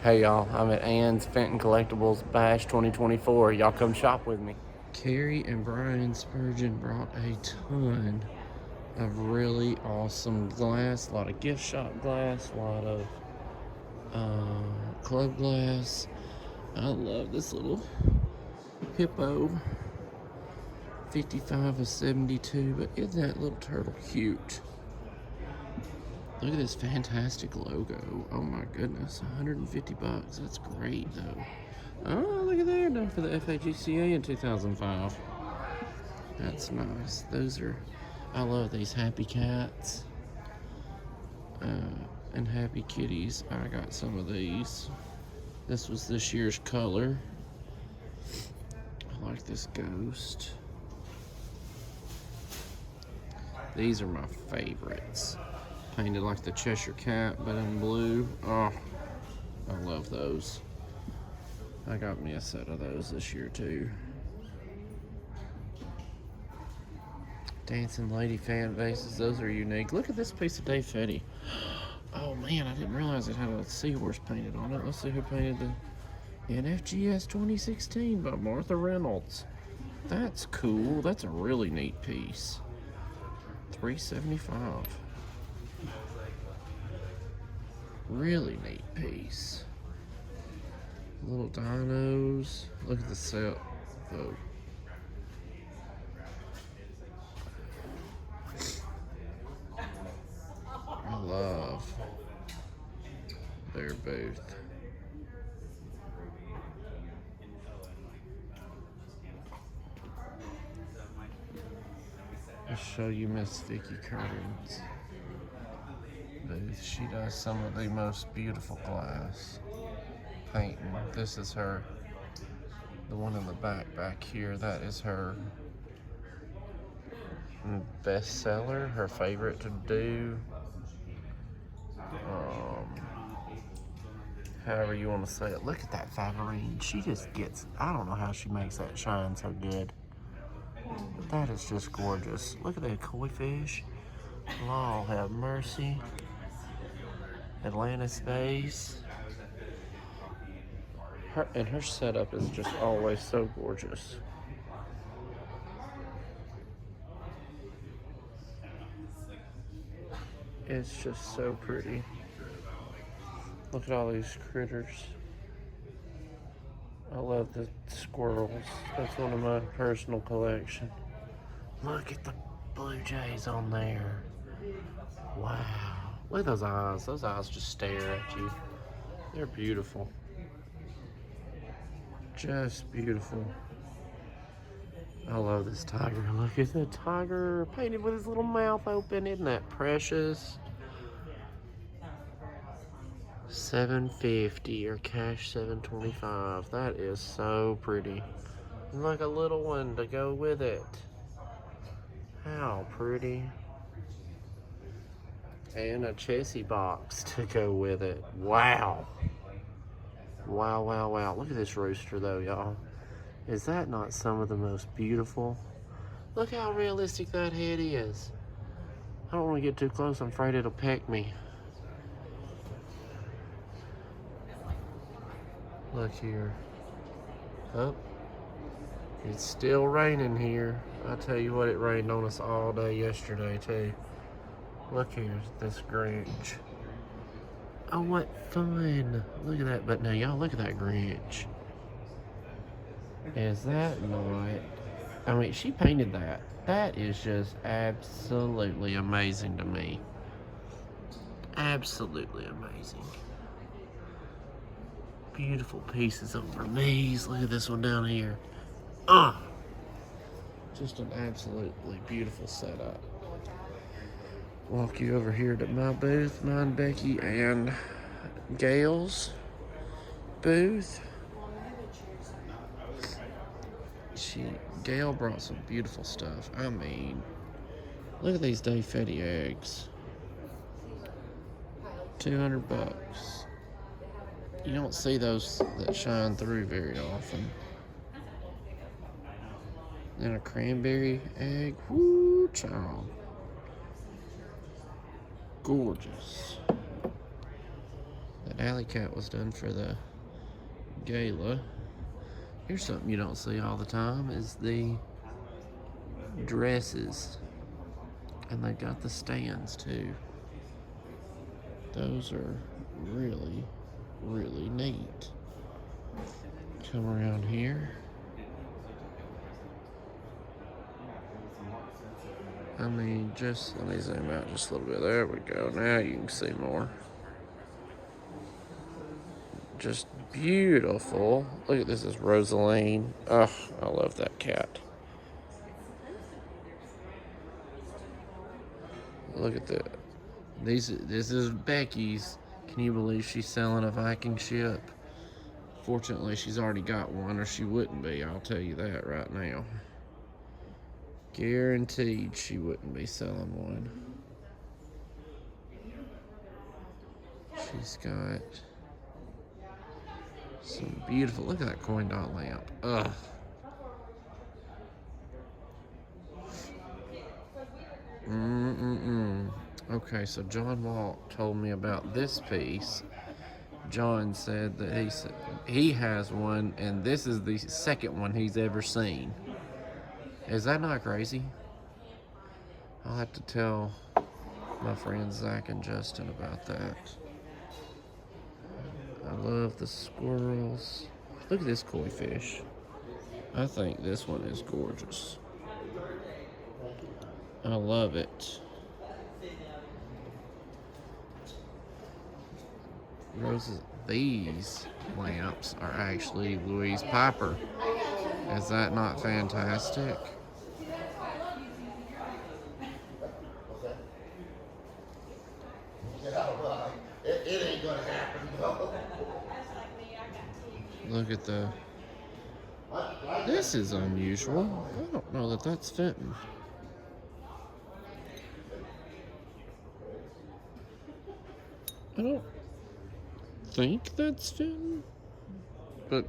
Hey y'all, I'm at Ann's Fenton Collectibles Bash 2024. Y'all come shop with me. Carrie and Brian Spurgeon brought a ton of really awesome glass, a lot of gift shop glass, a lot of club glass. I love this little hippo, 55 of 72, but isn't that little turtle cute? Look at this fantastic logo. Oh my goodness, 150 bucks. That's great though. Oh, look at there, done for the FAGCA in 2005. That's nice. I love these happy cats and happy kitties. I got some of these. This was this year's color. I like this ghost. These are my favorites. Painted like the Cheshire Cat, but in blue. Oh, I love those. I got me a set of those this year too. Dancing Lady fan bases, those are unique. Look at this piece of Dave Fetty. Oh man, I didn't realize it had a seahorse painted on it. Let's see who painted the NFGS 2016 by Martha Reynolds. That's cool. That's a really neat piece. $375. Really neat piece. Little dinos. Look at the set though. I love their booth. I'll show you Miss Vicky Curtin's booth. She does some of the most beautiful glass painting. This is her, the one in the back here, that is her bestseller, her favorite to do. However you want to say it. Look at that Favorine. She just gets, I don't know how she makes that shine so good. But that is just gorgeous. Look at that koi fish. Lord have mercy. Atlantis base. Her setup is just always so gorgeous. It's just so pretty. Look at all these critters. I love the squirrels. That's one of my personal collection. Look at the blue jays on there. Wow. Look at those eyes. Those eyes just stare at you. They're beautiful. Just beautiful. I love this tiger. Look at the tiger painted with his little mouth open. Isn't that precious? $750 or cash $725. That is so pretty. And like a little one to go with it. How pretty. And a chessy box to go with it. Wow. Wow, wow, wow. Look at this rooster though, y'all. Is that not some of the most beautiful? Look how realistic that head is. I don't want to get too close. I'm afraid it'll peck me. Look here. Oh, it's still raining here. I tell you what, it rained on us all day yesterday too. Look here, this Grinch. Oh, what fun. Look at that. But now y'all look at that Grinch. Is that not... I mean, she painted that. That is just absolutely amazing to me. Absolutely amazing. Beautiful pieces on her knees. Look at this one down here. Just an absolutely beautiful setup. Walk you over here to my booth, mine, Becky, and Gail's booth. Gail brought some beautiful stuff. I mean, look at these Dave Fetty eggs. 200 bucks. You don't see those that shine through very often. Then a cranberry egg. Woo, child. Gorgeous. The alley cat was done for the gala. Here's something you don't see all the time is the dresses. And they got the stands too. Those are really, really neat. Come around here. I mean, just let me zoom out just a little bit. There we go. Now you can see more. Just beautiful. Look at this, is Rosaline. Oh, I love that cat. Look at that. This is Becky's. Can you believe she's selling a Viking ship? Fortunately, she's already got one, or she wouldn't be. I'll tell you that right now. Guaranteed she wouldn't be selling one. She's got some beautiful, look at that coin dot lamp. Ugh. Okay, so John Walt told me about this piece. John said that he has one, and this is the second one he's ever seen. Is that not crazy? I'll have to tell my friends Zach and Justin about that. I love the squirrels. Look at this koi fish. I think this one is gorgeous. I love it. Roses. These lamps are actually Louise Piper. Is that not fantastic? It ain't gonna happen, though. Look at the... This is unusual. I don't know that that's Fenton. I don't think that's Fenton, but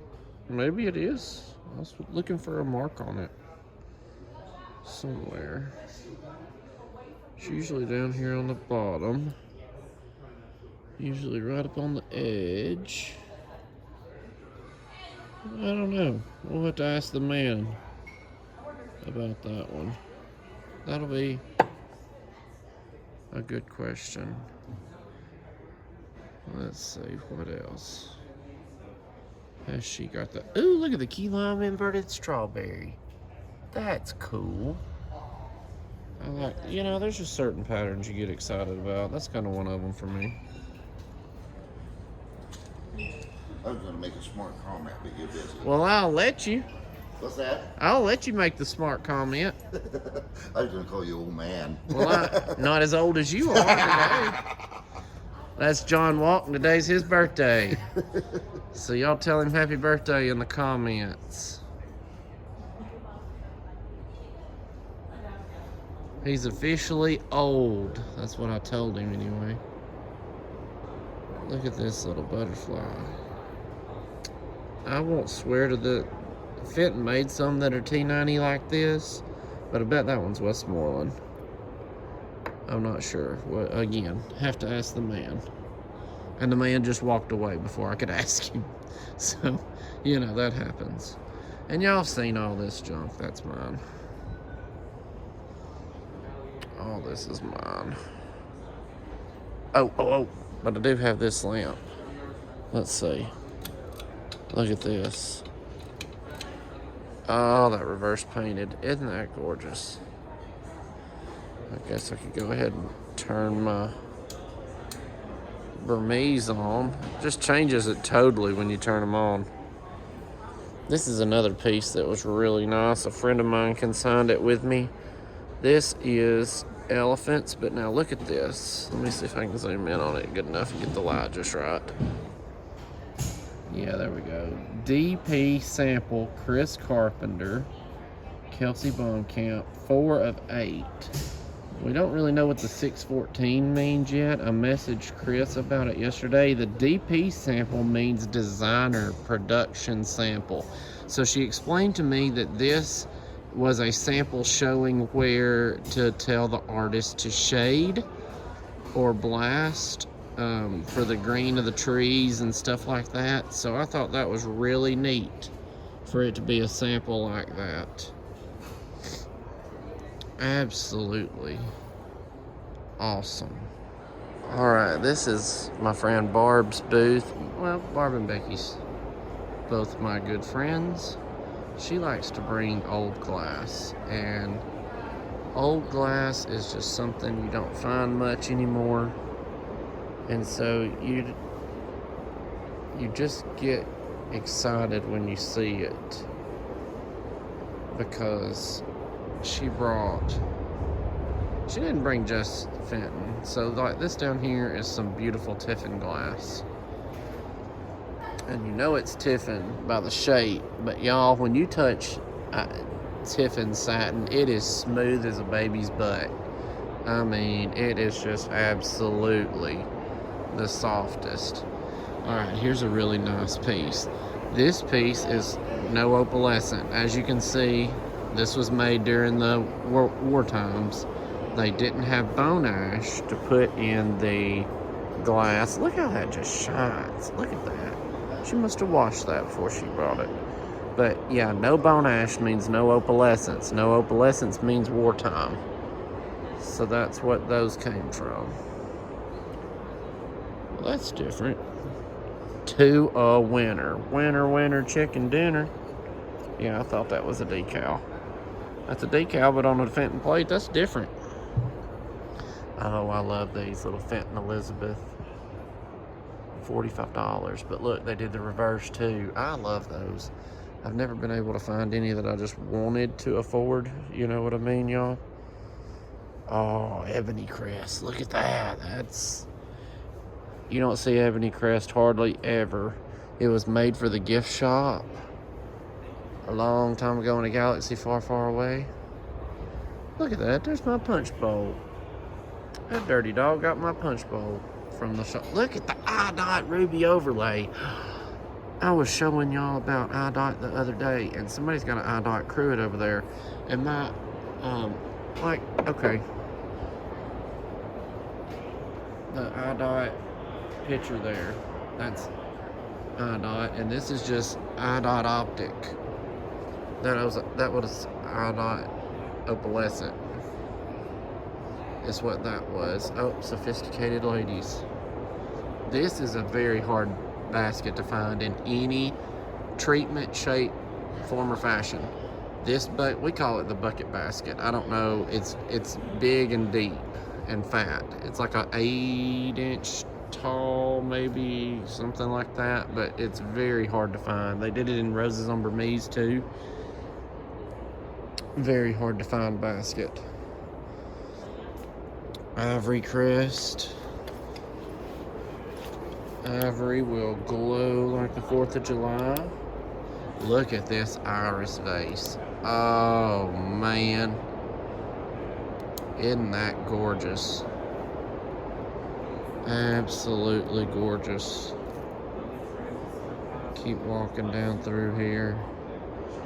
maybe it is. I was looking for a mark on it somewhere. It's usually down here on the bottom. Usually right up on the edge. I don't know. We'll have to ask the man about that one. That'll be a good question. Let's see, what else? Has she got the... Ooh, look at the key lime inverted strawberry. That's cool. I like, you know, there's just certain patterns you get excited about. That's kind of one of them for me. I was gonna make a smart comment, but you're busy. Well, I'll let you. What's that? I'll let you make the smart comment. I was gonna call you old man. Well, I'm not as old as you are today. That's John Walton. Today's his birthday. So y'all tell him happy birthday in the comments. He's officially old. That's what I told him anyway. Look at this little butterfly. I won't swear to the... Fenton made some that are T90 like this, but I bet that one's Westmoreland. I'm not sure. Well, again, have to ask the man. And the man just walked away before I could ask him. So, you know, that happens. And y'all have seen all this junk. That's mine. All this is mine. Oh. But I do have this lamp. Let's see. Look at this. Oh, that reverse painted. Isn't that gorgeous? I guess I could go ahead and turn my Burmese on. Just changes it totally when you turn them on. This is another piece that was really nice. A friend of mine consigned it with me. This is elephants, but now look at this. Let me see if I can zoom in on it good enough and get the light just right. Yeah, there we go. DP sample, Chris Carpenter, Kelsey Bonkamp, 4 of 8. We don't really know what the 614 means yet. I messaged Chris about it yesterday. The DP sample means designer production sample. So she explained to me that this was a sample showing where to tell the artist to shade or blast for the green of the trees and stuff like that. So I thought that was really neat for it to be a sample like that. Absolutely awesome. Alright, this is my friend Barb's booth. Well, Barb and Becky's both my good friends. She likes to bring old glass, and old glass is just something you don't find much anymore. And so you just get excited when you see it, because she didn't bring just Fenton. So like this down here is some beautiful Tiffin glass. And you know it's Tiffin by the shape, but y'all, when you touch Tiffin satin, it is smooth as a baby's butt. I mean, it is just absolutely the softest. Alright, here's a really nice piece. This piece is no opalescent. As you can see, this was made during the war times. They didn't have bone ash to put in the glass. Look how that just shines. Look at that. She must have washed that before she brought it. But yeah, no bone ash means no opalescence. No opalescence means wartime. So that's what those came from. Well, that's different. To a winner. Winner, winner, chicken dinner. Yeah, I thought that was a decal. That's a decal, but on a Fenton plate, that's different. Oh, I love these little Fenton Elizabeth. $45. But look, they did the reverse too. I love those. I've never been able to find any that I just wanted to afford. You know what I mean, y'all? Oh, ebony crest. Look at that. You don't see ebony crest hardly ever. It was made for the gift shop a long time ago in a galaxy far, far away. Look at that. There's my punch bowl. That dirty dog got my punch bowl from the shop. Look at the iDot ruby overlay. I was showing y'all about iDot the other day, and somebody's got an iDot Cruet over there. And my, okay. The iDot picture there, that's iDot, and this is just iDot optic. That was iDot opalescent. Is what that was. Oh, sophisticated ladies. This is a very hard basket to find in any treatment, shape, form, or fashion. But we call it the bucket basket. I don't know. It's big and deep and fat. It's like a 8-inch tall, maybe something like that. But it's very hard to find. They did it in Roses on Burmese too. Very hard to find basket. Ivory crest. Ivory will glow like the 4th of July. Look at this iris vase. Oh man. Isn't that gorgeous? Absolutely gorgeous. Keep walking down through here.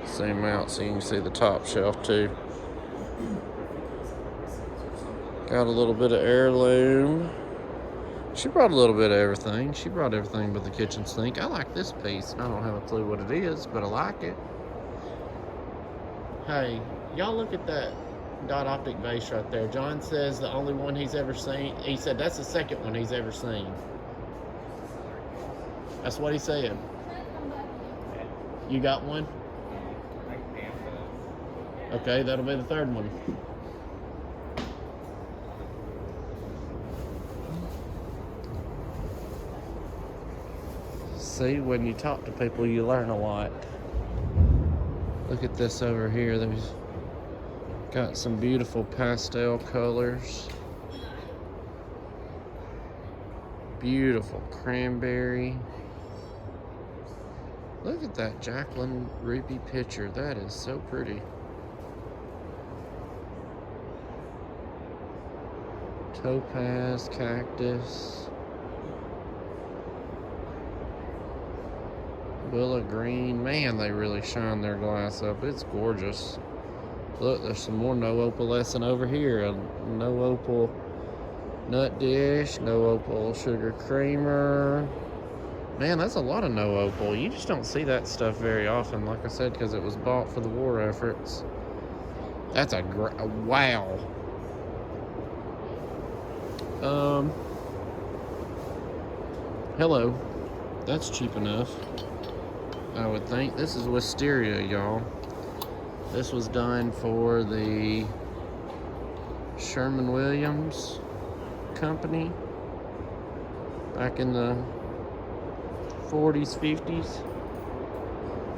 Zoom out so you can see the top shelf too. Got a little bit of heirloom. She brought a little bit of everything. She brought everything but the kitchen sink. I like this piece. I don't have a clue what it is, but I like it. Hey, y'all look at that dot optic vase right there. John says the only one he's ever seen. He said that's the second one he's ever seen. That's what he said. You got one? Okay, that'll be the third one. See, when you talk to people, you learn a lot. Look at this over here. There's got some beautiful pastel colors. Beautiful cranberry. Look at that Jacqueline Ruby picture. That is so pretty. Topaz, cactus. Willow green. Man, they really shine their glass up. It's gorgeous. Look, there's some more no opalescent over here. A no opal Nut dish, no opal sugar creamer. Man, that's a lot of no opal. You just don't see that stuff very often, like I said, because it was bought for the war efforts. That's a wow. Hello. That's cheap enough, I would think. This is wisteria, y'all. This was done for the Sherman-Williams company back in the 40s, 50s.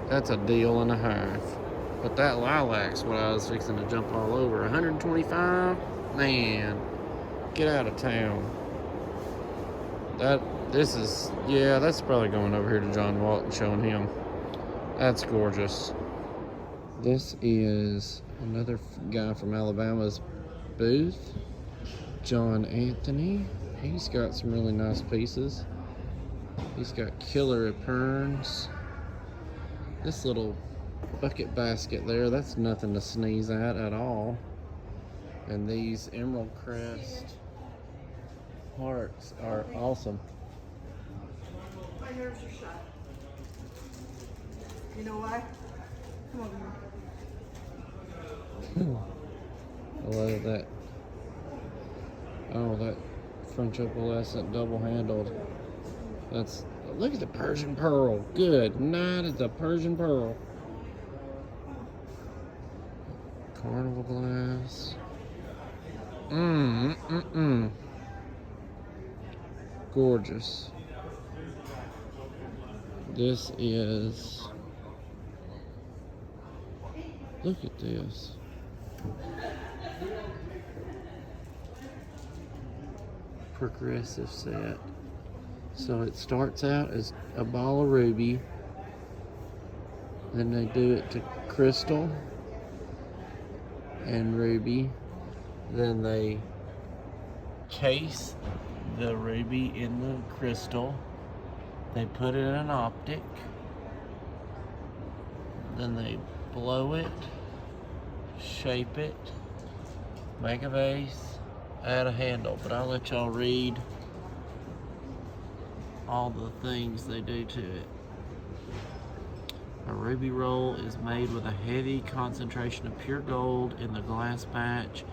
That's a deal and a half. But that lilac's what I was fixing to jump all over. 125? Man, get out of town. That's probably going over here to John Walton, showing him. That's gorgeous. This is another guy from Alabama's booth, John Anthony. He's got some really nice pieces. He's got killer eperns. This little bucket basket there, that's nothing to sneeze at all. And these emerald crest hearts are awesome. My nerves are shot. You know why? Come over here. I love that. Oh, that French opalescent double-handled. Look at the Persian pearl. Good night at the Persian pearl. Carnival glass. Gorgeous. This is, look at this. Progressive set. So it starts out as a ball of ruby, then they do it to crystal and ruby, then they case the ruby in the crystal, they put it in an optic, then they blow it, shape it, make a vase, add a handle. But I'll let y'all read all the things they do to it. A ruby roll is made with a heavy concentration of pure gold in the glass batch.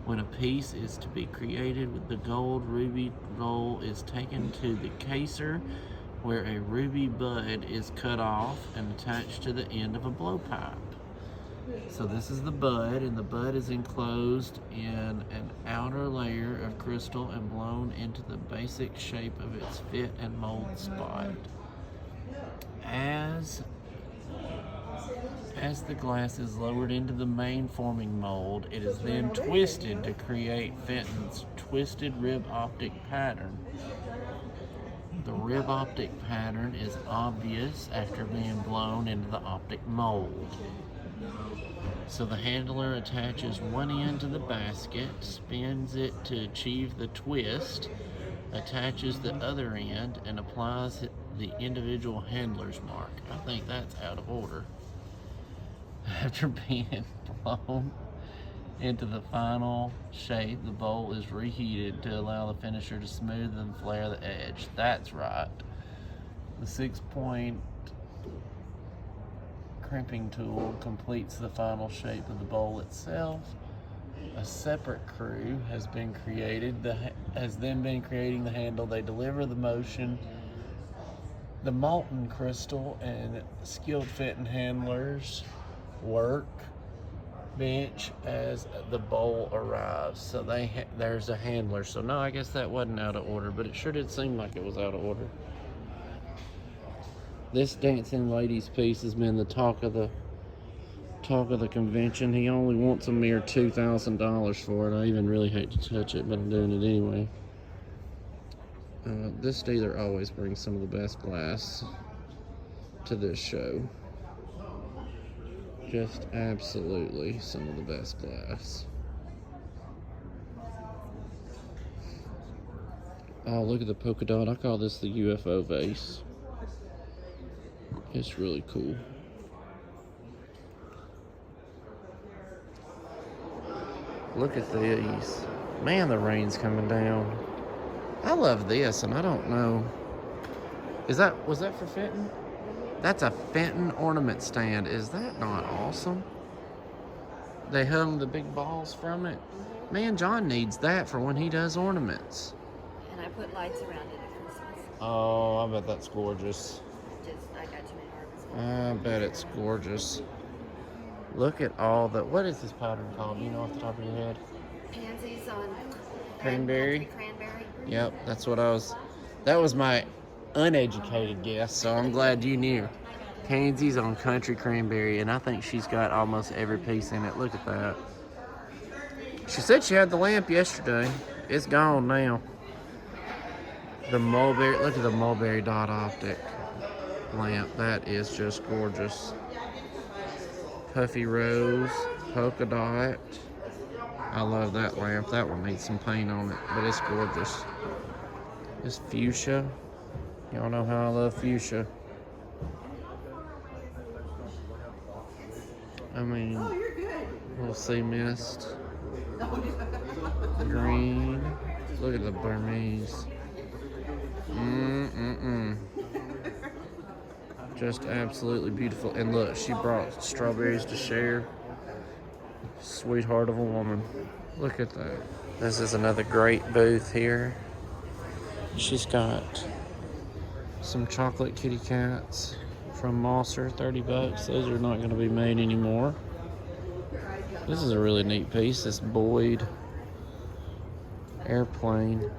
When a piece is to be created with the gold, ruby roll is taken to the caser, where a ruby bud is cut off and attached to the end of a blowpipe. So this is the bud, and the bud is enclosed in an outer layer of crystal and blown into the basic shape of its fit and mold spot. As the glass is lowered into the main forming mold, it is then twisted to create Fenton's twisted rib optic pattern. The rib optic pattern is obvious after being blown into the optic mold. So the handler attaches one end to the basket, spins it to achieve the twist, attaches the other end, and applies the individual handler's mark. I think that's out of order. After being blown into the final shape, the bowl is reheated to allow the finisher to smooth and flare the edge. That's right. The 6-point crimping tool completes the final shape of the bowl itself. A separate crew has then been creating the handle. They deliver the motion, the molten crystal, and skilled Fenton handlers work bench as the bowl arrives. So there's a handler. So no, I guess that wasn't out of order, but it sure did seem like it was out of order. This dancing ladies piece has been the talk of the convention. He only wants a mere $2,000 for it. I even really hate to touch it, but I'm doing it anyway. This dealer always brings some of the best glass to this show. Just absolutely some of the best glass. Oh, look at the polka dot. I call this the UFO vase. It's really cool. Look at these. Man, the rain's coming down. I love this, and I don't know. Was that for Fenton? That's a Fenton ornament stand. Is that not awesome? They hung the big balls from it. Man, John needs that for when he does ornaments. And I put lights around it at Christmas. Oh, I bet that's gorgeous. I got too many ornaments. I bet it's gorgeous. Look at all the, what is this pattern called? Do you know off the top of your head? Pansies on Cranberry? Cranberry. Yep, that's what that was my uneducated guess, so I'm glad you knew. Pansies on country cranberry, and I think she's got almost every piece in it. Look at that. She said she had the lamp yesterday. It's gone now. The mulberry, look at the mulberry dot optic lamp. That is just gorgeous. Puffy rose, polka dot. I love that lamp. That one needs some paint on it, but it's gorgeous. This fuchsia. Y'all know how I love fuchsia. I mean, we'll see mist. Green. Look at the Burmese. Just absolutely beautiful. And look, she brought strawberries to share. Sweetheart of a woman. Look at that. This is another great booth here. She's got some chocolate kitty cats from Mosser, 30 bucks. Those are not going to be made anymore. This is a really neat piece, this Boyd airplane.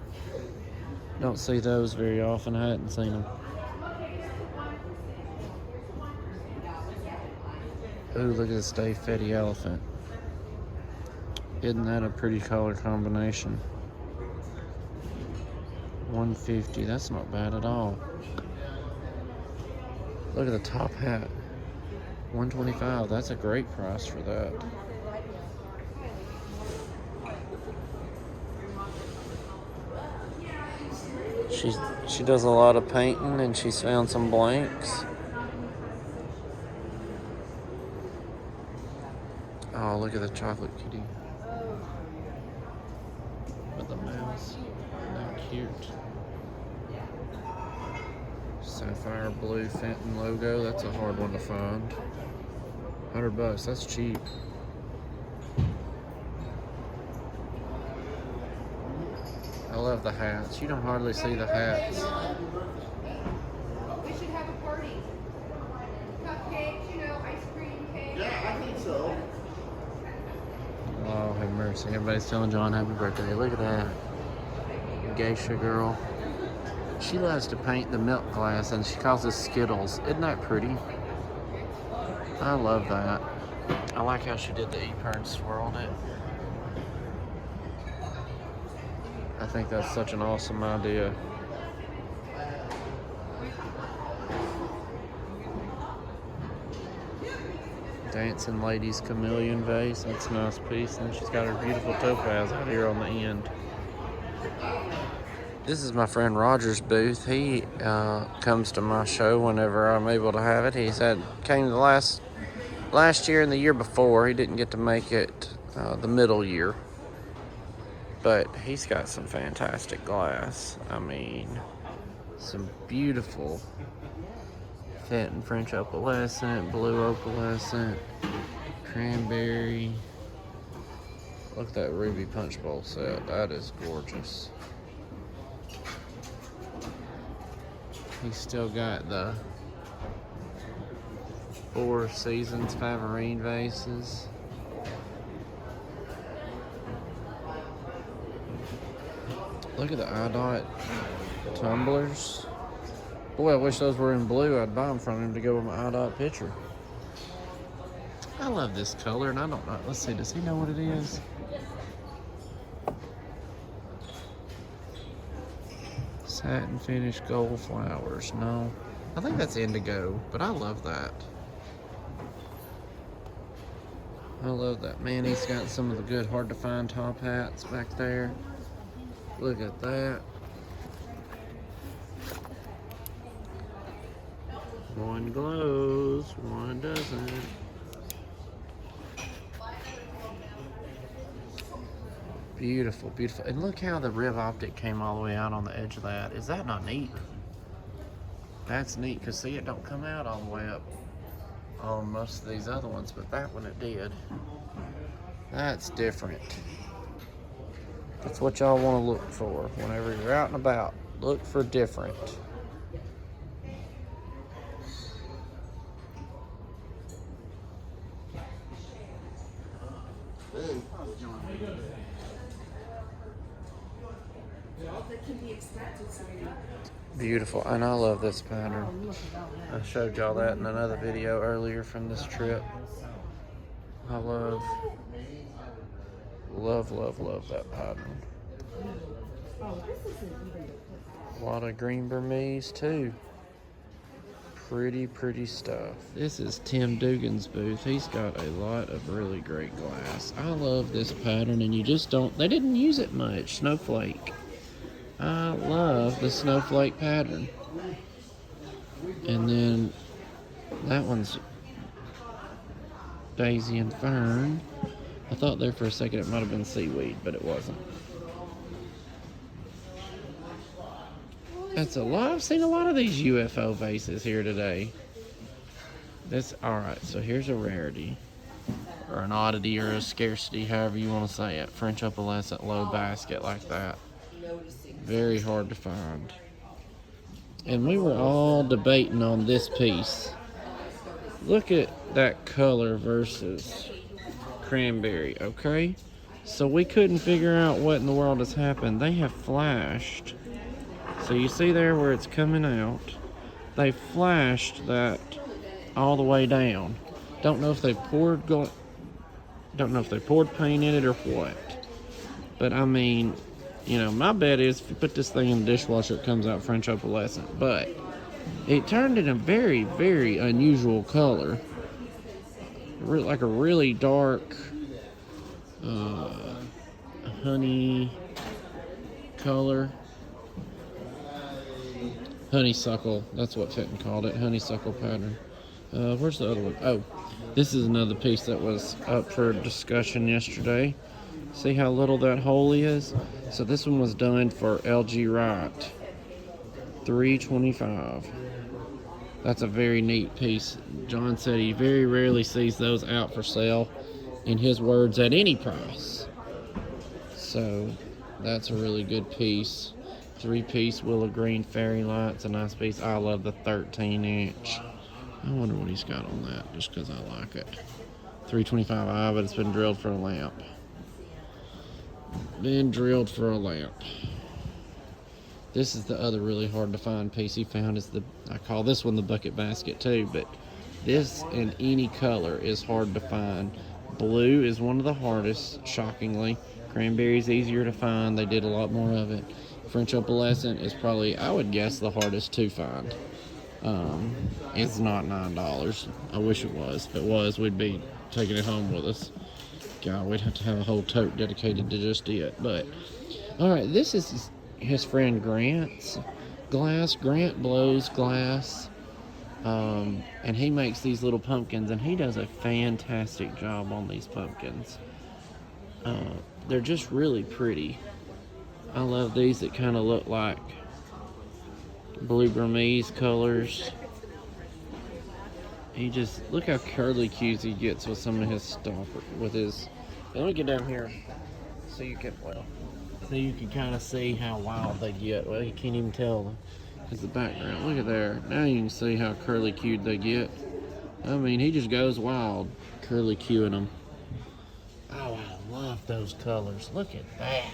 Don't see those very often. I hadn't seen them. Ooh, look at this Dave Fetty elephant. Isn't that a pretty color combination? $150, that's not bad at all. Look at the top hat. $125, that's a great price for that. She does a lot of painting, and she's found some blanks. Oh, look at the chocolate kitty. With the mouse. Isn't that cute? Sapphire blue Fenton logo. That's a hard one to find. 100 bucks. That's cheap. I love the hats. You don't hardly see the hats. We should have a party. Cupcakes, ice cream cake. Yeah, I think so. Oh, have mercy. Everybody's telling John happy birthday. Look at that. Geisha girl. She loves to paint the milk glass, and she calls this Skittles. Isn't that pretty? I love that. I like how she did the e-pern swirled it. I think that's such an awesome idea. Dancing Ladies Chameleon vase. That's a nice piece. And she's got her beautiful topaz out here on the end. This is my friend Roger's booth. He comes to my show whenever I'm able to have it. He came the last year and the year before. He didn't get to make it the middle year. But he's got some fantastic glass. I mean, some beautiful Fenton French opalescent, blue opalescent, cranberry. Look at that ruby punch bowl set. That is gorgeous. He's still got the Four Seasons Favorine vases. Look at the iDot tumblers. Boy, I wish those were in blue. I'd buy them from him to go with my iDot picture. I love this color, and I don't know. Let's see, does he know what it is? Satin finish gold flowers. No. I think that's indigo, but I love that. I love that. Man, he's got some of the good hard to find top hats back there. Look at that. One glows, one doesn't. Beautiful, beautiful. And look how the rib optic came all the way out on the edge of that. Is that not neat? That's neat, because see, it don't come out all the way up on most of these other ones, but that one it did. That's different. That's what y'all want to look for whenever you're out and about. Look for different. Beautiful, and I love this pattern. I showed y'all that in another video earlier from this trip. I love that pattern. A lot of green Burmese too. Pretty stuff. This is Tim Dugan's booth. He's got a lot of really great glass. I love this pattern, and you just don't, they didn't use it much. Snowflake. I love the snowflake pattern. And then that one's daisy and fern. I thought there for a second it might have been seaweed, but it wasn't. That's a lot. I've seen a lot of these UFO vases here today. Alright, so here's a rarity. Or an oddity or a scarcity, however you want to say it. French opalescent low basket like that. Very hard to find. And we were all debating on this piece. Look at that color versus cranberry, okay? So we couldn't figure out what in the world has happened. They have flashed. So you see there where it's coming out. They flashed that all the way down. Don't know if they poured paint in it or what. But I mean, you know, my bet is if you put this thing in the dishwasher, it comes out French opalescent. But it turned in a very unusual color. Like a really dark honey color. Honeysuckle, that's what Fenton called it, honeysuckle pattern. Where's the other one? Oh, this is another piece that was up for discussion yesterday. See how little that hole is? So this one was done for LG Wright. $325. That's a very neat piece. John said he very rarely sees those out for sale, in his words, at any price. So that's a really good piece. 3-piece willow green fairy lights, a nice piece. I love the 13-inch. I wonder what he's got on that, just because I like it. $325, but it's been drilled for a lamp. Been drilled for a lamp. This is the other really hard to find piece he found. I call this one the bucket basket too, but this in any color is hard to find. Blue is one of the hardest, shockingly. Cranberry is easier to find. They did a lot more of it. French opalescent is probably, I would guess, the hardest to find. It's not $9. I wish it was. If it was, we'd be taking it home with us. God, we'd have to have a whole tote dedicated to just it. But, alright, this is his friend Grant's glass. Grant blows glass. And he makes these little pumpkins, and he does a fantastic job on these pumpkins. They're just really pretty. I love these that kind of look like blue Burmese colors. He just, look how curly cues he gets with some of his stuff. Let me get down here so you can, kind of see how wild they get. Well, you can't even tell because the background. Look at there. Now you can see how curly cued they get. I mean, he just goes wild curly cueing them. Oh, I love those colors. Look at that.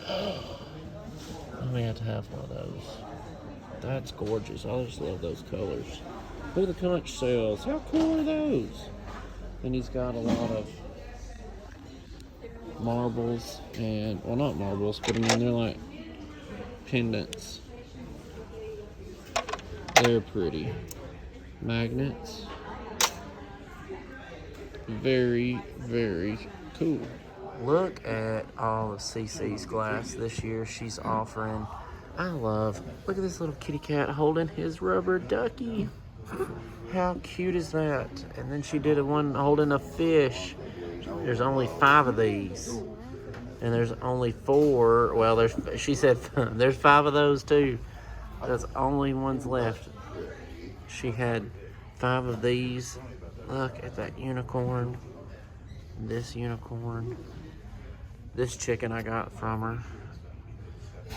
I may have to have one of those. That's gorgeous. I just love those colors. Look at the conch shells. How cool are those? And he's got a lot of marbles and, well, not marbles, but I mean, they're like pendants. They're pretty. Magnets. Very cool. Look at all of CC's glass this year. She's offering, look at this little kitty cat holding his rubber ducky. How cute is that? And then she did one holding a fish. There's only 5 of these. And there's only 4. Well, she said there's 5 of those too. That's only ones left. She had 5 of these. Look at that unicorn. This unicorn. This chicken I got from her.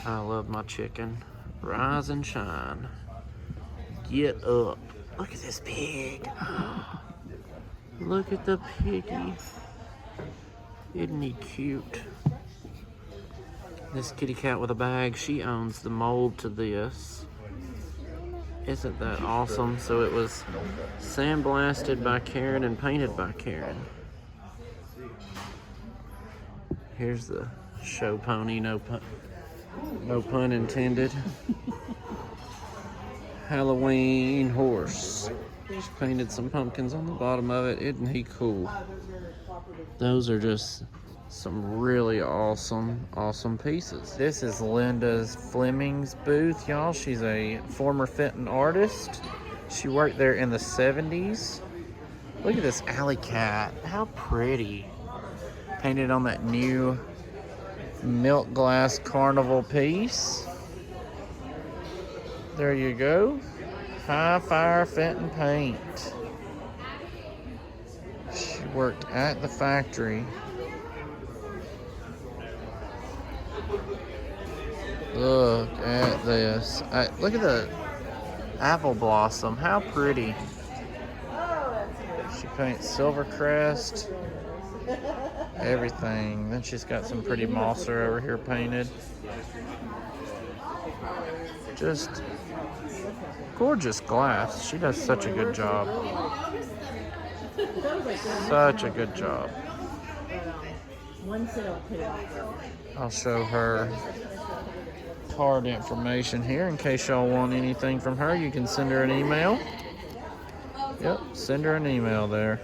I love my chicken. Rise and shine. Get up. Look at this pig. Look at the piggy. Isn't he cute? This kitty cat with a bag, she owns the mold to this. Isn't that awesome? So it was sandblasted by Karen and painted by Karen. Here's the show pony, no pun intended. Halloween horse. She painted some pumpkins on the bottom of it. Isn't he cool? Those are just some really awesome pieces. This is Linda's Fleming's booth, y'all. She's a former Fenton artist. She worked there in the 70s. Look at this alley cat. How pretty. Painted on that new milk glass carnival piece. There you go. High Fire Fenton paint. She worked at the factory. Look at this. Look at the apple blossom. How pretty. She paints Silver Crest. Everything. Then she's got some pretty mosser over here painted. Just gorgeous glass. She does such a good job. Such a good job. I'll show her card information here in case y'all want anything from her. You can send her an email. Yep, send her an email there.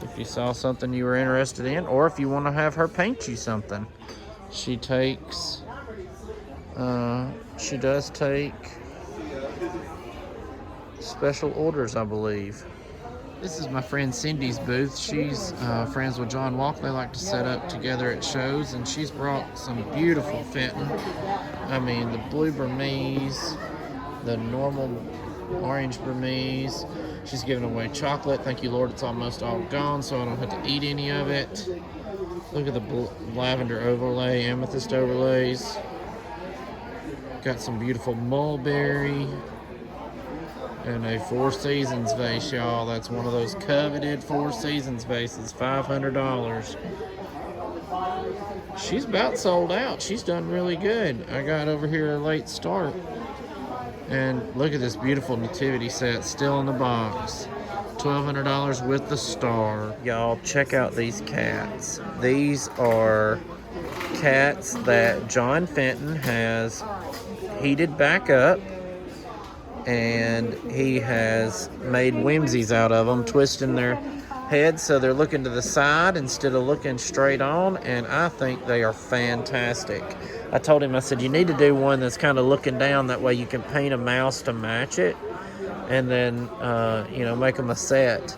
If you saw something you were interested in, or if you want to have her paint you something. She takes, she does take special orders, I believe. This is my friend Cindy's booth. She's friends with John Walk. They like to set up together at shows, and she's brought some beautiful Fenton. I mean, the blue Burmese, the normal orange Burmese. She's giving away chocolate. Thank you, Lord, it's almost all gone, so I don't have to eat any of it. Look at the lavender overlay, amethyst overlays. Got some beautiful mulberry. And a Four Seasons vase, y'all. That's one of those coveted Four Seasons vases, $500. She's about sold out. She's done really good. I got over here a late start. And look at this beautiful nativity set, still in the box. $1,200 with the star. Y'all, check out these cats. These are cats that John Fenton has heated back up. And he has made whimsies out of them, twisting their heads so they're looking to the side instead of looking straight on, and I think they are fantastic. I told him, I said, you need to do one that's kind of looking down, that way you can paint a mouse to match it, and then, make them a set.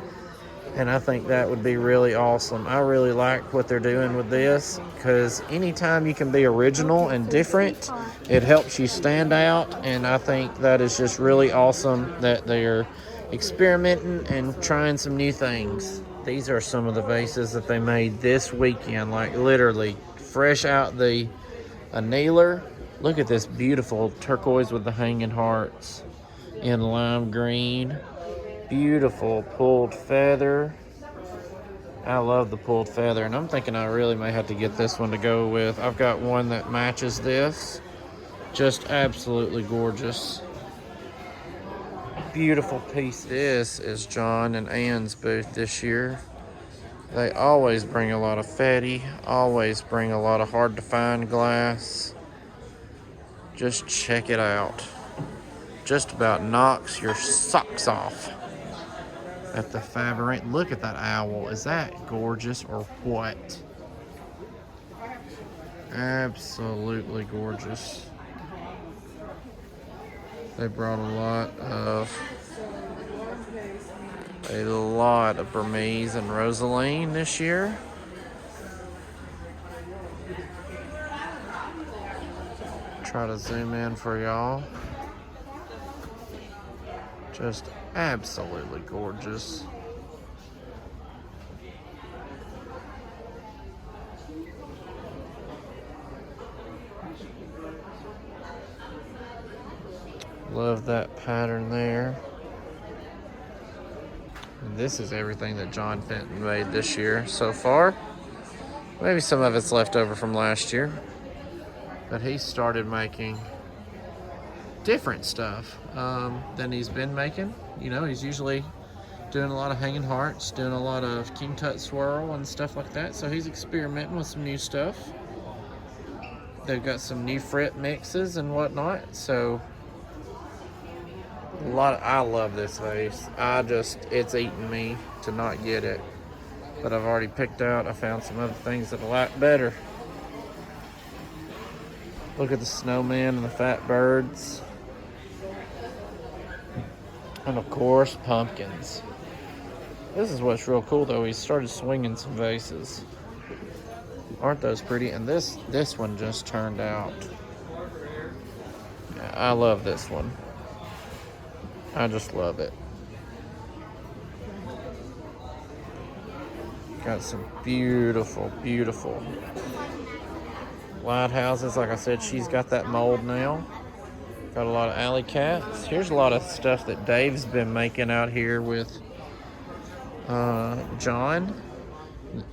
And I think that would be really awesome. I really like what they're doing with this, because anytime you can be original and different, it helps you stand out. And I think that is just really awesome that they're experimenting and trying some new things. These are some of the vases that they made this weekend, like literally fresh out the annealer. Look at this beautiful turquoise with the hanging hearts in lime green. Beautiful pulled feather. I love the pulled feather, and I'm thinking I really may have to get this one to go with. I've got one that matches this. Just absolutely gorgeous. Beautiful piece. This is John and Ann's booth this year. They always bring a lot of fatty, always bring a lot of hard to find glass. Just check it out. Just about knocks your socks off. At the Favorite. Look at that owl. Is that gorgeous or what? Absolutely gorgeous. They brought a lot of Burmese and Rosaline this year. Try to zoom in for y'all. Just absolutely gorgeous. Love that pattern there. And this is everything that John Fenton made this year so far. Maybe some of it's left over from last year. But he started making different stuff than he's been making. You know, he's usually doing a lot of hanging hearts, doing a lot of King Tut swirl and stuff like that. So he's experimenting with some new stuff. They've got some new fret mixes and whatnot. So I love this vase. It's eating me to not get it. But I've already picked out, I found some other things that I like better. Look at the snowman and the fat birds. And of course, pumpkins. This is what's real cool though. He started swinging some vases. Aren't those pretty? And this one just turned out. Yeah, I love this one. I just love it. Got some beautiful, beautiful lighthouses. Like I said, she's got that mold now. Got a lot of alley cats. Here's a lot of stuff that Dave's been making out here with John.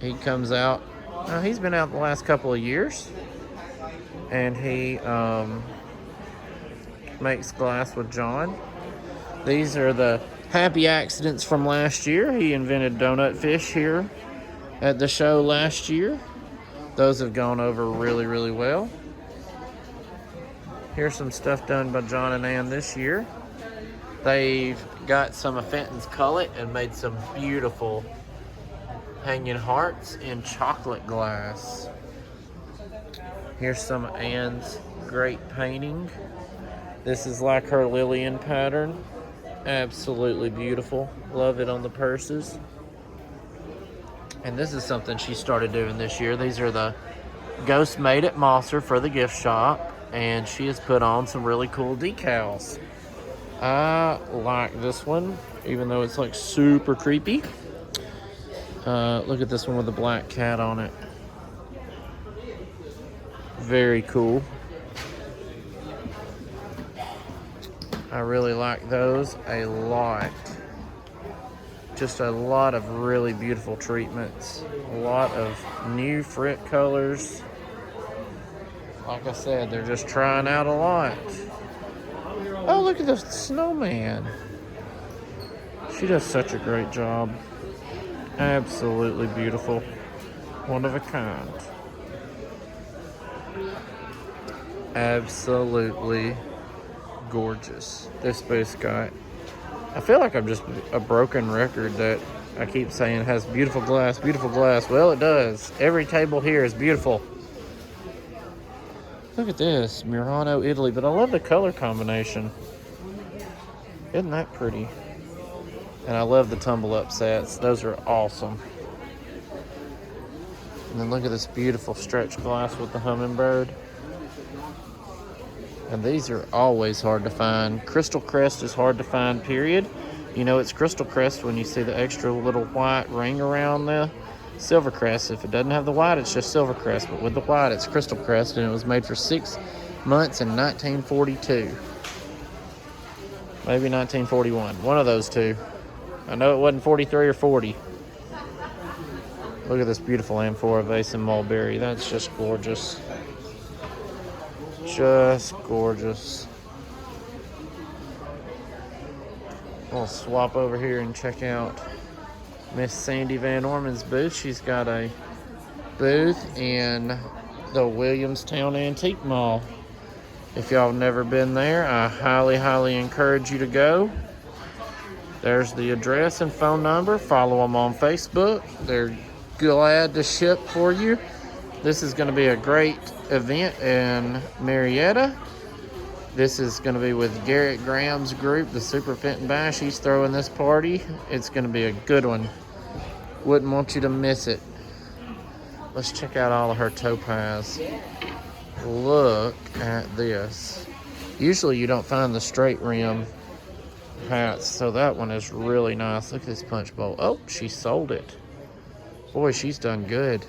He comes out. He's been out the last couple of years. And he makes glass with John. These are the happy accidents from last year. He invented donut fish here at the show last year. Those have gone over really, really well. Here's some stuff done by John and Ann this year. They've got some of Fenton's cullet and made some beautiful hanging hearts in chocolate glass. Here's some of Ann's great painting. This is like her Lillian pattern. Absolutely beautiful. Love it on the purses. And this is something she started doing this year. These are the Ghost Made at Mosser for the gift shop. And she has put on some really cool decals. I like this one, even though it's like super creepy. Look at this one with the black cat on it. Very cool. I really like those a lot. Just a lot of really beautiful treatments. A lot of new fret colors. Like I said, they're just trying out a lot. Oh, look at the snowman. She does such a great job. Absolutely beautiful. One of a kind. Absolutely gorgeous. This booth's got, I feel like I'm just a broken record that I keep saying has beautiful glass, beautiful glass. Well, it does. Every table here is beautiful. Look at this, Murano, Italy. But I love the color combination. Isn't that pretty? And I love the tumble up sets. Those are awesome. And then look at this beautiful stretch glass with the hummingbird. And these are always hard to find. Crystal Crest is hard to find, period. You know it's Crystal Crest when you see the extra little white ring around the Silver Crest. If it doesn't have the white, it's just Silver Crest. But with the white, it's Crystal Crest. And it was made for 6 months in 1942. Maybe 1941. One of those two. I know it wasn't 43 or 40. Look at this beautiful amphora vase in mulberry. That's just gorgeous. Just gorgeous. We'll swap over here and check out Miss Sandy Van Orman's booth. She's got a booth in the Williamstown Antique Mall. If y'all have never been there, I highly, highly encourage you to go. There's the address and phone number. Follow them on Facebook. They're glad to ship for you. This is going to be a great event in Marietta. This is going to be with Garrett Graham's group, the Super Fenton Bash. He's throwing this party. It's going to be a good one. Wouldn't want you to miss it. Let's check out all of her topaz. Look at this. Usually you don't find the straight rim hats, so that one is really nice. Look at this punch bowl. Oh, she sold it. Boy, she's done good.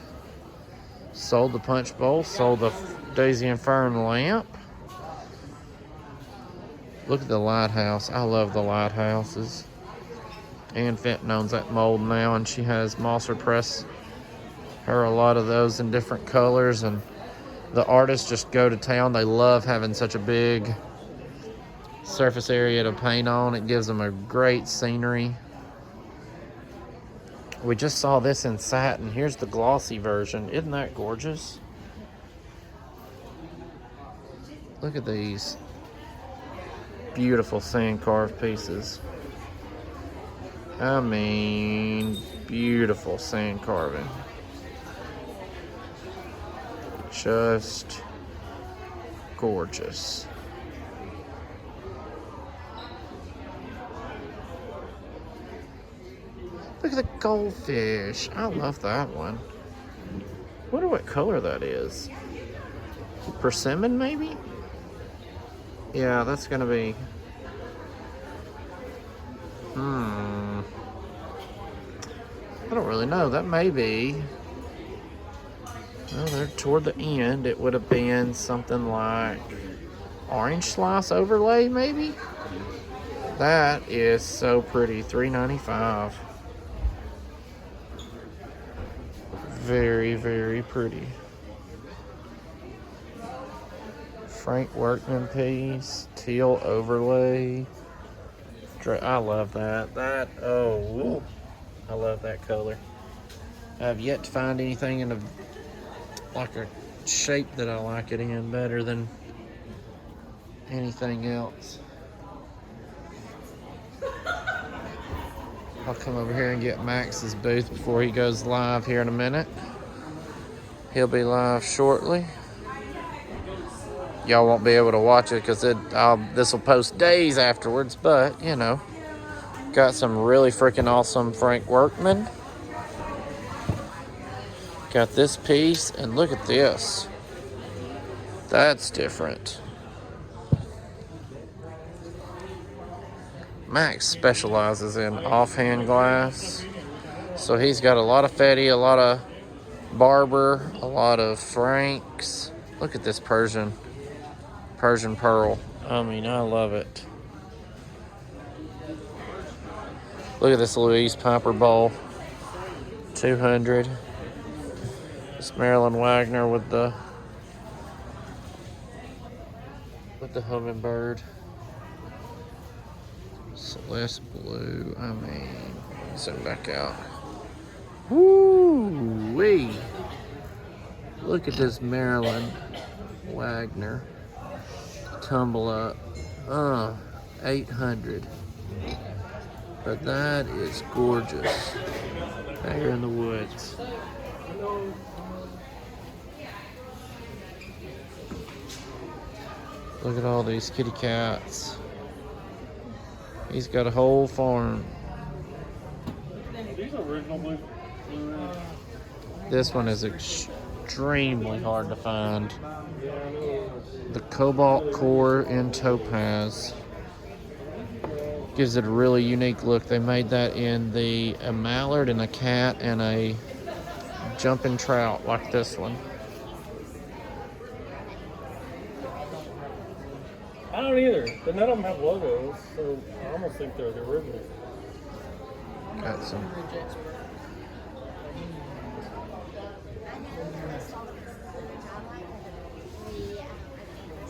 Sold the punch bowl, sold the Daisy and Fern lamp. Look at the lighthouse. I love the lighthouses. And Fenton owns that mold now, and she has Mosser press her a lot of those in different colors, and the artists just go to town. They love having such a big surface area to paint on. It gives them a great scenery. We just saw this in satin. Here's the glossy version. Isn't that gorgeous? Look at these beautiful sand carved pieces. I mean, beautiful sand carving. Just gorgeous. Look at the goldfish. I love that one. Wonder what color that is. Persimmon, maybe? Yeah, that's gonna be... I don't really know. That may be... Well, they're toward the end. It would have been something like orange slice overlay, maybe? That is so pretty. $3.95. Very, very pretty. Frank Workman piece, teal overlay. I love that. Oh, I love that color. I have yet to find anything in a shape that I like it in better than anything else. I'll come over here and get Max's booth before he goes live here in a minute. He'll be live shortly. Y'all won't be able to watch it because this will post days afterwards, but you know, got some really freaking awesome Frank Workman. Got this piece, and look at this. That's different. Max specializes in offhand glass. So he's got a lot of Fetty, a lot of Barber, a lot of Franks. Look at this Persian pearl. I mean, I love it. Look at this Louise Piper bowl. 200. This Marilyn Wagner with the hummingbird. Celeste blue. I mean, zoom back out. Woo-wee. Look at this Marilyn Wagner. Tumble up. 800. But that is gorgeous. There in the woods. Look at all these kitty cats. He's got a whole farm. Are these original blue? This one is extremely hard to find. The cobalt core in topaz gives it a really unique look. They made that in a mallard and a cat and a jumping trout like this one. I don't either, but none of them have logos, so I almost think they're the original. Got some.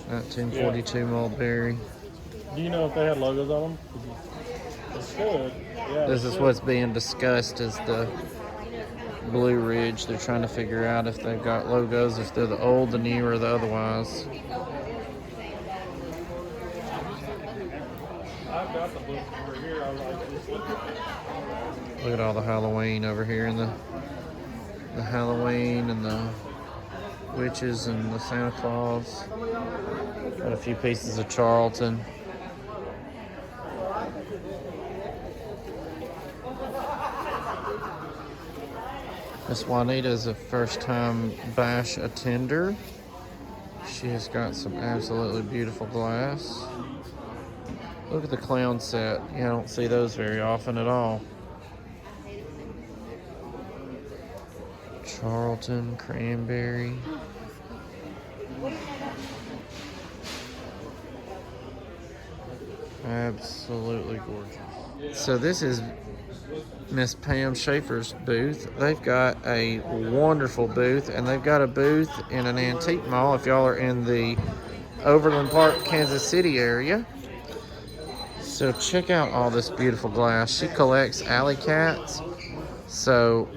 $1942 Mulberry. Do you know if they had logos on them? They should. Yeah, This is what's being discussed as the Blue Ridge. They're trying to figure out if they've got logos, if they're the old, the new, or the otherwise. I've got the book over here. I like this. Look at all the Halloween over here, and the Halloween and the witches and the Santa Claus. Got a few pieces of Charlton. Miss Juanita is a first-time bash attender. She has got some absolutely beautiful glass. Look at the clown set. You don't see those very often at all. Charlton, cranberry. Absolutely gorgeous. So this is Miss Pam Schaefer's booth. They've got a wonderful booth, and they've got a booth in an antique mall if y'all are in the Overland Park, Kansas City area. So check out all this beautiful glass. She collects alley cats, so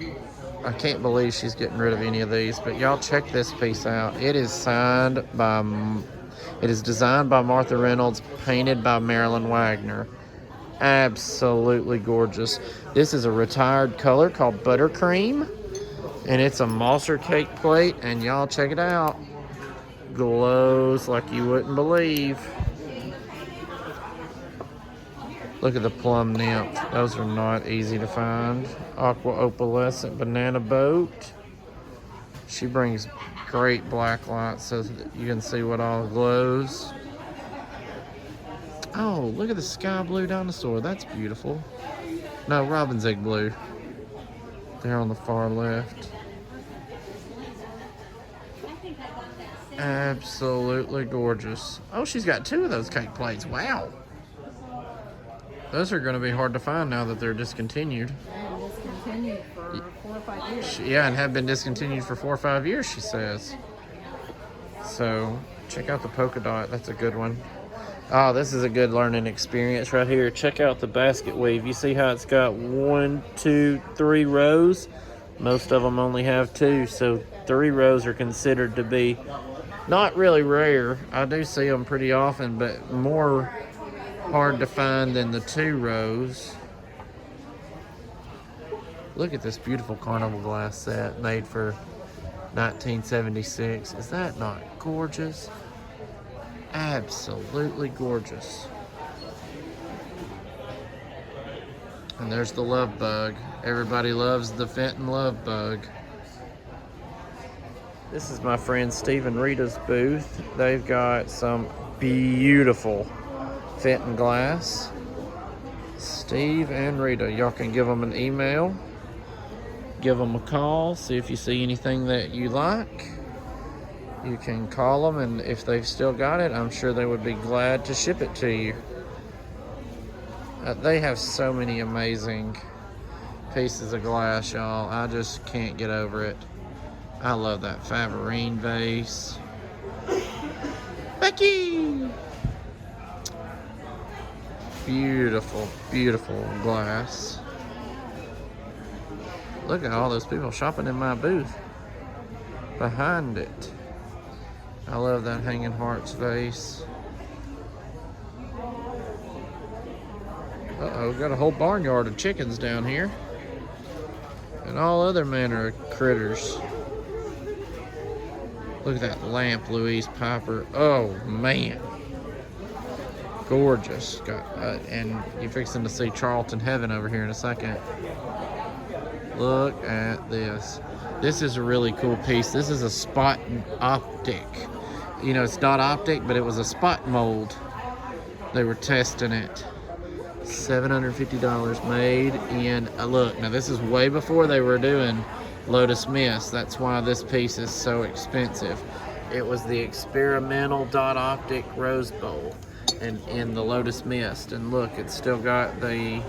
I can't believe she's getting rid of any of these, but y'all check this piece out. It is designed by Martha Reynolds, painted by Marilyn Wagner. Absolutely gorgeous. This is a retired color called Buttercream, and it's a Mosser cake plate, and y'all check it out. Glows like you wouldn't believe. Look at the plum nymph. Those are not easy to find. Aqua opalescent banana boat. She brings great black light so that you can see what all glows. Oh, look at the sky blue dinosaur. That's beautiful. No, robin's egg blue. There on the far left. Absolutely gorgeous. Oh, she's got 2 of those cake plates. Wow. Those are going to be hard to find now that they're discontinued. And discontinued for 4 or 5 years. Yeah, and have been discontinued for 4 or 5 years, she says. So, check out the polka dot. That's a good one. Oh, this is a good learning experience right here. Check out the basket weave. You see how it's got 1, 2, 3 rows? Most of them only have 2, so 3 rows are considered to be not really rare. I do see them pretty often, but more hard to find than the 2 rows. Look at this beautiful carnival glass set made for 1976. Is that not gorgeous? Absolutely gorgeous. And there's the love bug. Everybody loves the Fenton love bug. This is my friend Steve and Rita's booth. They've got some beautiful Fenton glass. Steve and Rita, y'all can give them an email, give them a call, see if you see anything that you like. You can call them, and if they've still got it, I'm sure they would be glad to ship it to you. They have so many amazing pieces of glass, y'all. I just can't get over it. I love that Favorine vase. Becky! Beautiful, beautiful glass. Look at all those people shopping in my booth. Behind it. I love that Hanging Hearts vase. Uh-oh, got a whole barnyard of chickens down here. And all other manner of critters. Look at that lamp, Louise Piper. Oh, man. Gorgeous. And you're fixing to see Charlton Heaven over here in a second. Look at this. This is a really cool piece. This is a spot optic. You know, it's not optic, but it was a spot mold. They were testing it. $750 made in, look, now this is way before they were doing Lotus Mist. That's why this piece is so expensive. It was the experimental dot optic rose bowl and in the Lotus Mist. And look, it's still got the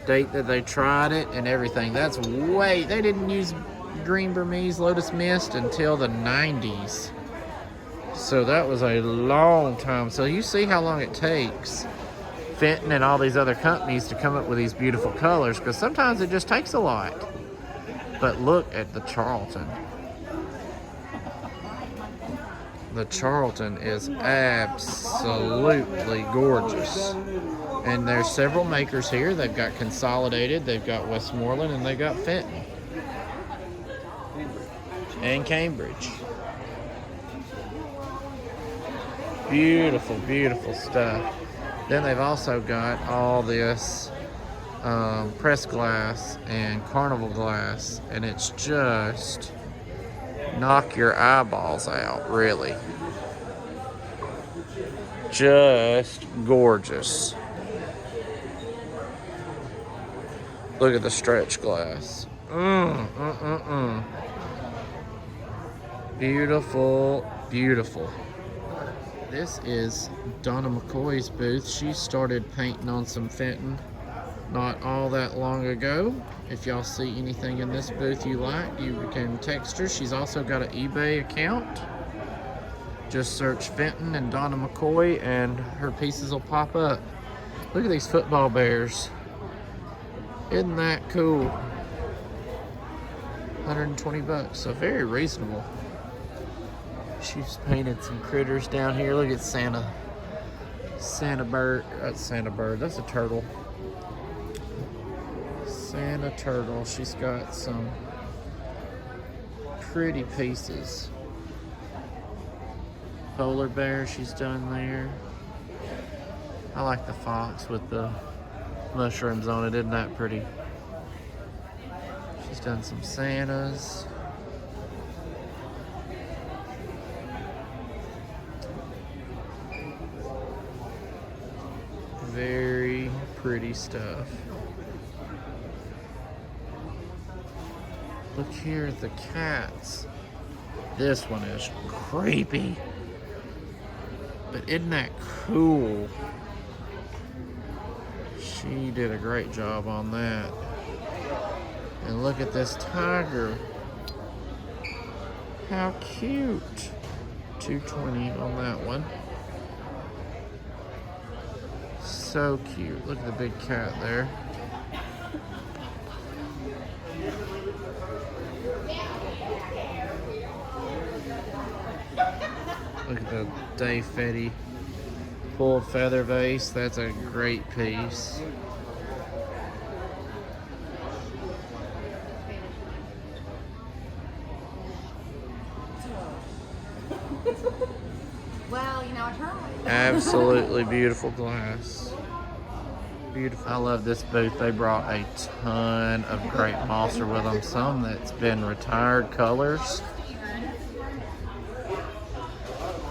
date that they tried it and everything. That's way, they didn't use Green Burmese Lotus Mist until the 90s. So that was a long time. So you see how long it takes Fenton and all these other companies to come up with these beautiful colors, because sometimes it just takes a lot. But look at the Charlton. The Charlton is absolutely gorgeous. And there's several makers here. They've got Consolidated, they've got Westmoreland, and they've got Fenton. And Cambridge. Beautiful, beautiful stuff. Then they've also got all this pressed glass and carnival glass, and it's just knock your eyeballs out, really. just gorgeous. Look at the stretch glass. Beautiful, beautiful. This is Donna McCoy's booth. She started painting on some Fenton not all that long ago. If y'all see anything in this booth you like, you can text her. She's also got an eBay account. Just search Fenton and Donna McCoy and her pieces will pop up. Look at these football bears. Isn't that cool? 120 bucks, so very reasonable. She's painted some critters down here. Look at Santa. Santa bird. That's Santa bird. That's a turtle. Santa turtle. She's got some pretty pieces. Polar bear she's done there. I like the fox with the mushrooms on it. Isn't that pretty? She's done some Santas. Very pretty stuff. Look here at the cats. This one is creepy. But isn't that cool? She did a great job on that. And look at this tiger. How cute. $220 on that one. So cute. Look at the big cat there. Look at the Dave Fetty pulled feather vase. That's a great piece. Well, you know, I tried. Absolutely beautiful glass. Beautiful. I love this booth. They brought a ton of great Mosser with them. Some that's been retired colors.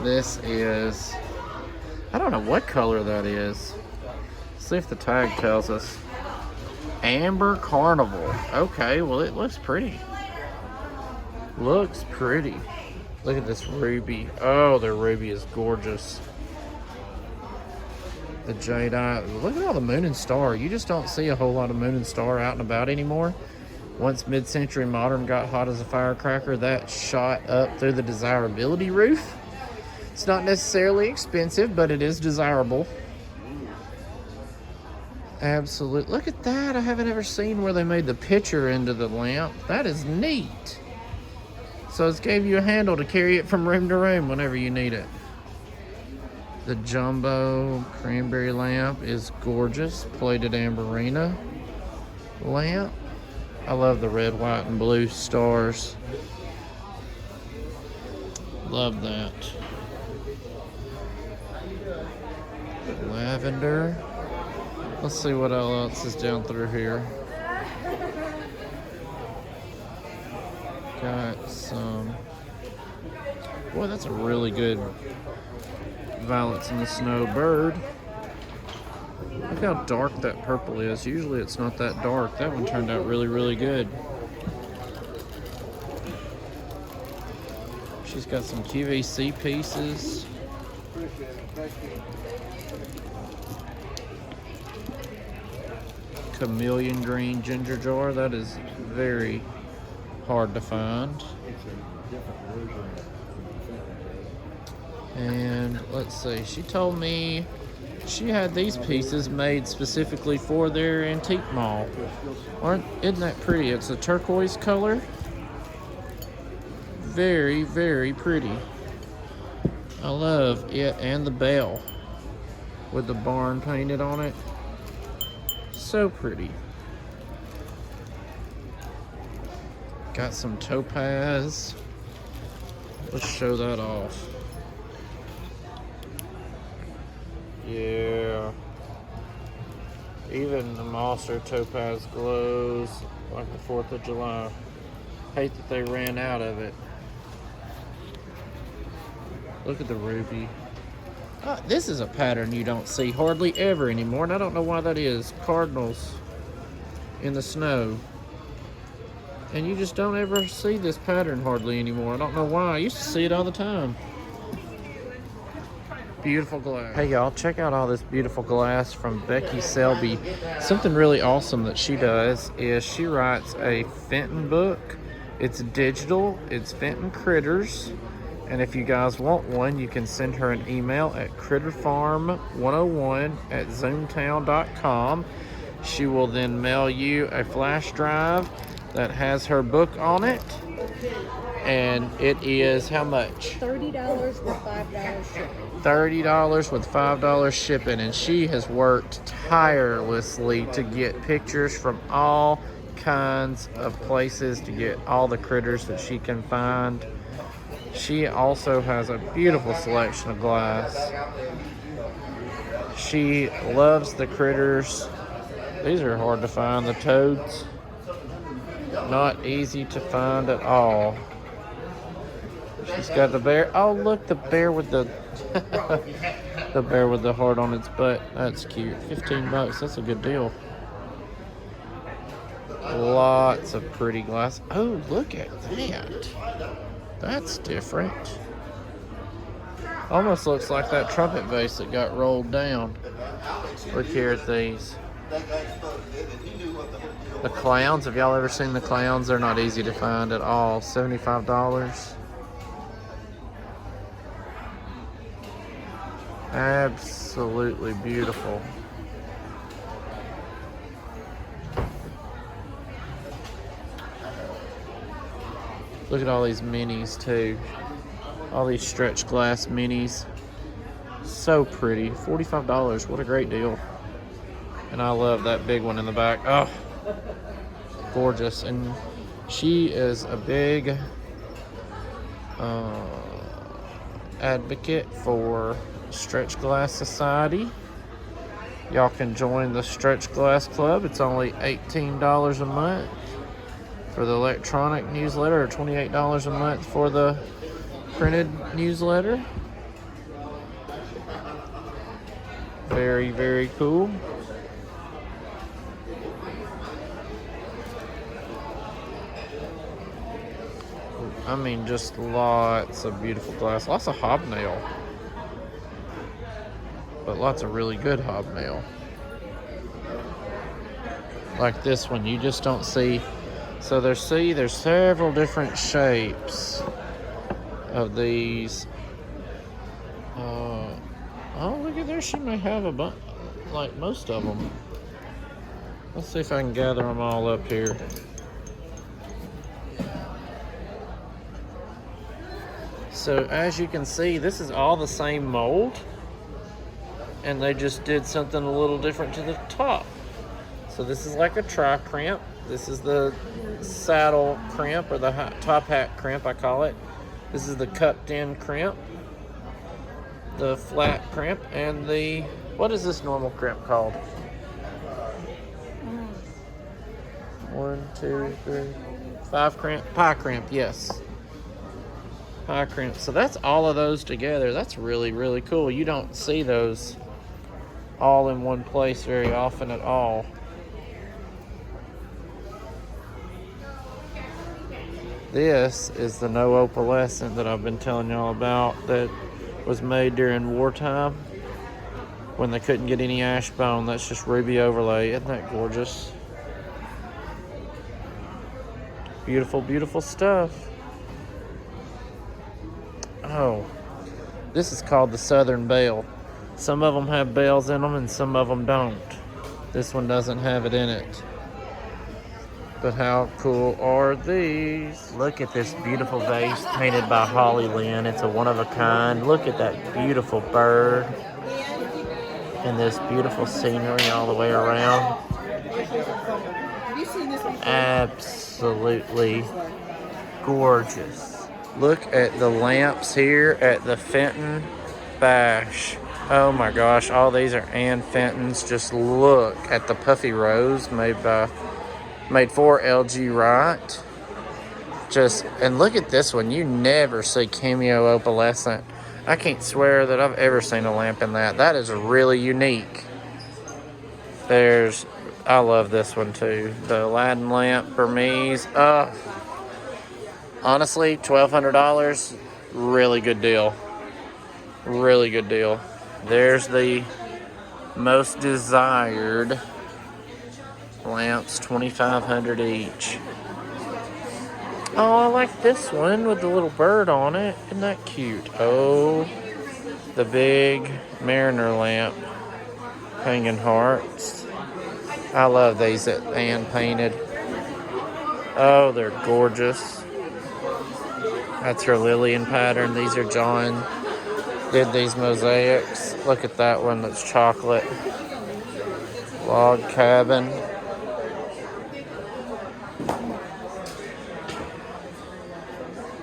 This is, I don't know what color that is. See if the tag tells us. Amber Carnival. Okay, well it looks pretty. Looks pretty. Look at this ruby. Oh, the ruby is gorgeous. The jadeite. Look at all the moon and star. You just don't see a whole lot of moon and star out and about anymore. Once mid-century modern got hot as a firecracker, that shot up through the desirability roof. It's not necessarily expensive, but it is desirable. Absolutely. Look at that. I haven't ever seen where they made the picture into the lamp. That is neat. So it's gave you a handle to carry it from room to room whenever you need it. The jumbo cranberry lamp is gorgeous. Plated amberina lamp. I love the red, white, and blue stars. Love that. Lavender. Let's see what else is down through here. Got some. Boy, that's a really good Violets in the Snow bird. Look how dark that purple is. Usually it's not that dark. That one turned out really, really good. She's got some QVC pieces. Chameleon green ginger jar. That is very hard to find. And let's see, she told me she had these pieces made specifically for their antique mall. Isn't that pretty? It's a turquoise color. Very, very pretty. I love it, and the bell with the barn painted on it. So pretty. Got some topaz. Let's show that off. Yeah. Even the Mosser topaz glows like the 4th of July. Hate that they ran out of it. Look at the ruby. This is a pattern you don't see hardly ever anymore, and I don't know why that is. Cardinals in the snow. And you just don't ever see this pattern hardly anymore. I don't know why. I used to see it all the time. Beautiful glass. Hey y'all, check out all this beautiful glass from Becky Selby. Something really awesome that she does is she writes a Fenton book. It's digital, it's Fenton Critters. And if you guys want one, you can send her an email at critterfarm101@zoomtown.com. She will then mail you a flash drive that has her book on it. And it is how much? $30 with $5 shipping. $30 with $5 shipping. And she has worked tirelessly to get pictures from all kinds of places to get all the critters that she can find. She also has a beautiful selection of glass. She loves the critters. These are hard to find, the toads. Not easy to find at all. She's got the bear. Oh, look, the bear with the the bear with the heart on its butt. That's cute. 15 bucks. That's a good deal. Lots of pretty glass. Oh, look at that. That's different. Almost looks like that trumpet vase that got rolled down. Look here at these. The clowns. Have y'all ever seen the clowns? They're not easy to find at all. $75. Absolutely beautiful. Look at all these minis too. All these stretch glass minis. So pretty. $45. What a great deal. And I love that big one in the back. Oh, gorgeous. And she is a big advocate for Stretch Glass Society. Y'all can join the Stretch Glass Club. It's only $18 a month for the electronic newsletter, or $28 a month for the printed newsletter. Very, very cool. I mean, just lots of beautiful glass. Lots of hobnail. But lots of really good hobnail. Like this one, you just don't see. So there's several different shapes of these. Oh, look at there. She may have a bunch, like most of them. Let's see if I can gather them all up here. So as you can see, this is all the same mold, and they just did something a little different to the top. So this is like a tri-crimp. This is the saddle crimp, or the top hat crimp, I call it. This is the cupped in crimp, the flat crimp, and the, what is this normal crimp called? 1, 2, 3, 5 crimp, pie crimp, yes. Pie crimp. So that's all of those together. That's really, really cool. You don't see those all in one place very often at all. This is the no opalescent that I've been telling y'all about, that was made during wartime when they couldn't get any ash bone. That's just ruby overlay. Isn't that gorgeous? Beautiful, beautiful stuff. Oh, this is called the Southern Belle. Some of them have bells in them and some of them don't. This one doesn't have it in it. But how cool are these? Look at this beautiful vase painted by Holly Lynn. It's a one-of-a-kind. Look at that beautiful bird and this beautiful scenery all the way around. Absolutely gorgeous. Look at the lamps here at the Fenton Bash. Oh my gosh, all these are Ann Fenton's. Just look at the puffy rose made for LG Wright. And look at this one. You never see cameo opalescent. I can't swear that I've ever seen a lamp in that. That is really unique. I love this one too. The Aladdin lamp, Burmese. Honestly, $1,200, really good deal. Really good deal. There's the most desired lamps, $2,500 each. Oh, I like this one with the little bird on it. Isn't that cute? Oh, the big Mariner lamp, hanging hearts. I love these that hand painted. Oh, they're gorgeous. That's her Lillian pattern. These are John did these mosaics. Look at that one that's chocolate. Log cabin.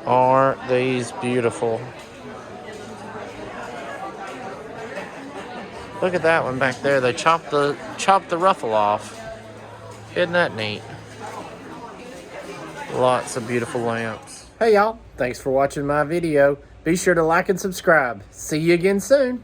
Aren't these beautiful? Look at that one back there. They chopped the ruffle off. Isn't that neat? Lots of beautiful lamps. Hey y'all, thanks for watching my video. Be sure to like and subscribe. See you again soon.